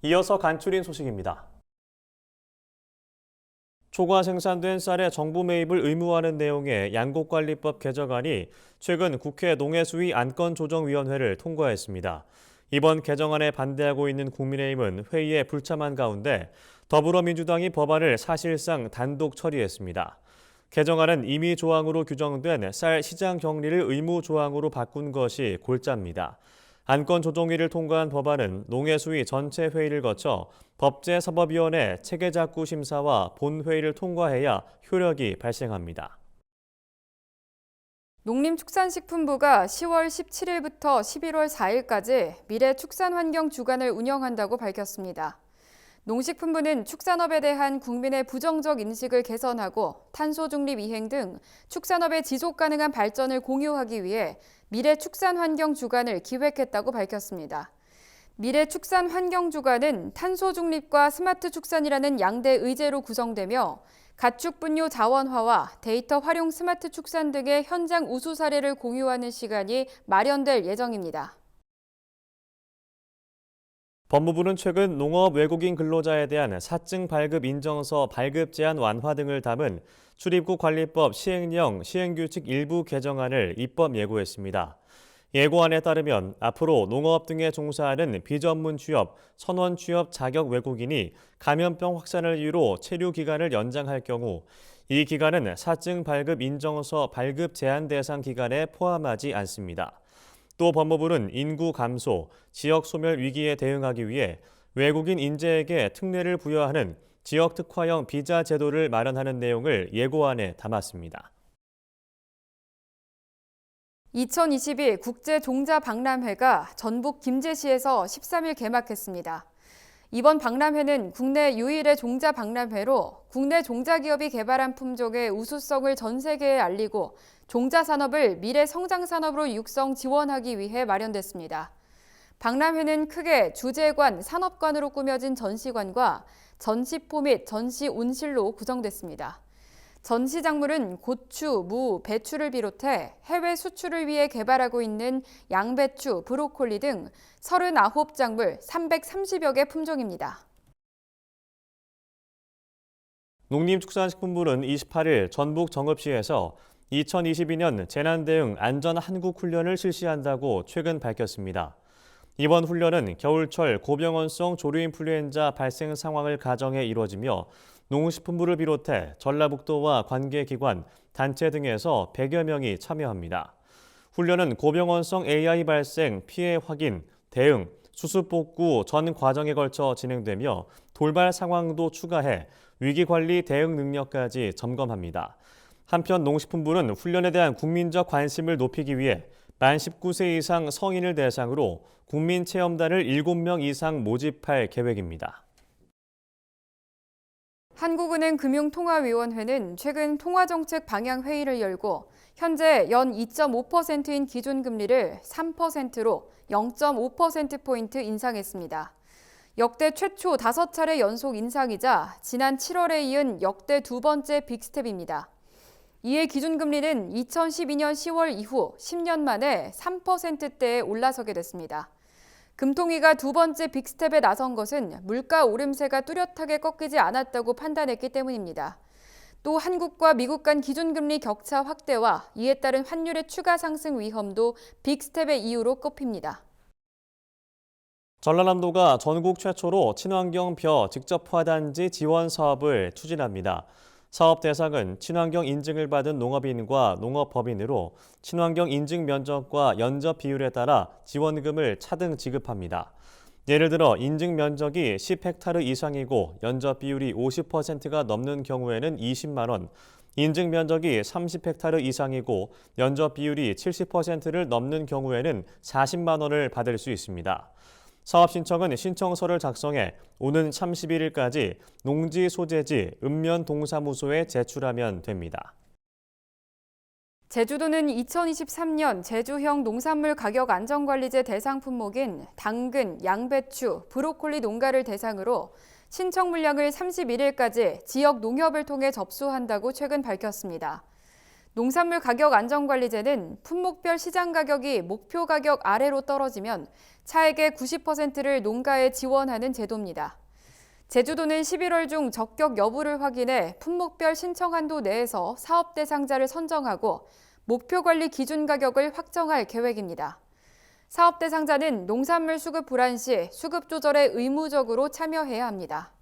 이어서 간추린 소식입니다. 초과 생산된 쌀의 정부 매입을 의무화하는 내용의 양곡관리법 개정안이 최근 국회 농해수위 안건조정위원회를 통과했습니다. 이번 개정안에 반대하고 있는 국민의힘은 회의에 불참한 가운데 더불어민주당이 법안을 사실상 단독 처리했습니다. 개정안은 임의 조항으로 규정된 쌀 시장 격리를 의무 조항으로 바꾼 것이 골자입니다. 안건조정위를 통과한 법안은 농해수위 전체 회의를 거쳐 법제사법위원회 체계작구 심사와 본회의를 통과해야 효력이 발생합니다. 농림축산식품부가 10월 17일부터 11월 4일까지 미래축산환경주간을 운영한다고 밝혔습니다. 농식품부는 축산업에 대한 국민의 부정적 인식을 개선하고 탄소 중립 이행 등 축산업의 지속 가능한 발전을 공유하기 위해 미래축산환경주간을 기획했다고 밝혔습니다. 미래축산환경주간은 탄소 중립과 스마트 축산이라는 양대 의제로 구성되며 가축 분뇨 자원화와 데이터 활용 스마트 축산 등의 현장 우수 사례를 공유하는 시간이 마련될 예정입니다. 법무부는 최근 농업 외국인 근로자에 대한 사증 발급 인정서 발급 제한 완화 등을 담은 출입국 관리법 시행령 시행규칙 일부 개정안을 입법 예고했습니다. 예고안에 따르면 앞으로 농업 등에 종사하는 비전문 취업, 선원 취업 자격 외국인이 감염병 확산을 이유로 체류 기간을 연장할 경우 이 기간은 사증 발급 인정서 발급 제한 대상 기간에 포함하지 않습니다. 또 법무부는 인구 감소, 지역 소멸 위기에 대응하기 위해 외국인 인재에게 특례를 부여하는 지역 특화형 비자 제도를 마련하는 내용을 예고안에 담았습니다. 2022 국제종자박람회가 전북 김제시에서 13일 개막했습니다. 이번 박람회는 국내 유일의 종자박람회로 국내 종자기업이 개발한 품종의 우수성을 전 세계에 알리고 종자산업을 미래 성장산업으로 육성 지원하기 위해 마련됐습니다. 박람회는 크게 주재관, 산업관으로 꾸며진 전시관과 전시포 및 전시 온실로 구성됐습니다. 전시작물은 고추, 무, 배추를 비롯해 해외 수출을 위해 개발하고 있는 양배추, 브로콜리 등 39작물 330여 개 품종입니다. 농림축산식품부는 28일 전북 정읍시에서 2022년 재난대응 안전한국훈련을 실시한다고 최근 밝혔습니다. 이번 훈련은 겨울철 고병원성 조류인플루엔자 발생 상황을 가정해 이루어지며 농식품부를 비롯해 전라북도와 관계기관, 단체 등에서 100여 명이 참여합니다. 훈련은 고병원성 AI 발생, 피해 확인, 대응, 수습 복구 전 과정에 걸쳐 진행되며 돌발 상황도 추가해 위기관리 대응 능력까지 점검합니다. 한편 농식품부는 훈련에 대한 국민적 관심을 높이기 위해 만 19세 이상 성인을 대상으로 국민체험단을 7명 이상 모집할 계획입니다. 한국은행 금융통화위원회는 최근 통화정책 방향 회의를 열고 현재 연 2.5%인 기준금리를 3%로 0.5%포인트 인상했습니다. 역대 최초 5차례 연속 인상이자 지난 7월에 이은 역대 두 번째 빅스텝입니다. 이에 기준금리는 2012년 10월 이후 10년 만에 3%대에 올라서게 됐습니다. 금통위가 두 번째 빅스텝에 나선 것은 물가 오름세가 뚜렷하게 꺾이지 않았다고 판단했기 때문입니다. 또 한국과 미국 간 기준금리 격차 확대와 이에 따른 환율의 추가 상승 위험도 빅스텝의 이유로 꼽힙니다. 전라남도가 전국 최초로 친환경 벼 직접화단지 지원 사업을 추진합니다. 사업 대상은 친환경 인증을 받은 농업인과 농업법인으로 친환경 인증 면적과 연접 비율에 따라 지원금을 차등 지급합니다. 예를 들어 인증 면적이 10헥타르 이상이고 연접 비율이 50%가 넘는 경우에는 20만 원, 인증 면적이 30헥타르 이상이고 연접 비율이 70%를 넘는 경우에는 40만 원을 받을 수 있습니다. 사업 신청은 신청서를 작성해 오는 31일까지 농지소재지 읍면동사무소에 제출하면 됩니다. 제주도는 2023년 제주형 농산물 가격 안전관리제 대상 품목인 당근, 양배추, 브로콜리 농가를 대상으로 신청 물량을 31일까지 지역 농협을 통해 접수한다고 최근 밝혔습니다. 농산물 가격 안정관리제는 품목별 시장 가격이 목표 가격 아래로 떨어지면 차액의 90%를 농가에 지원하는 제도입니다. 제주도는 11월 중 적격 여부를 확인해 품목별 신청 한도 내에서 사업 대상자를 선정하고 목표 관리 기준 가격을 확정할 계획입니다. 사업 대상자는 농산물 수급 불안 시 수급 조절에 의무적으로 참여해야 합니다.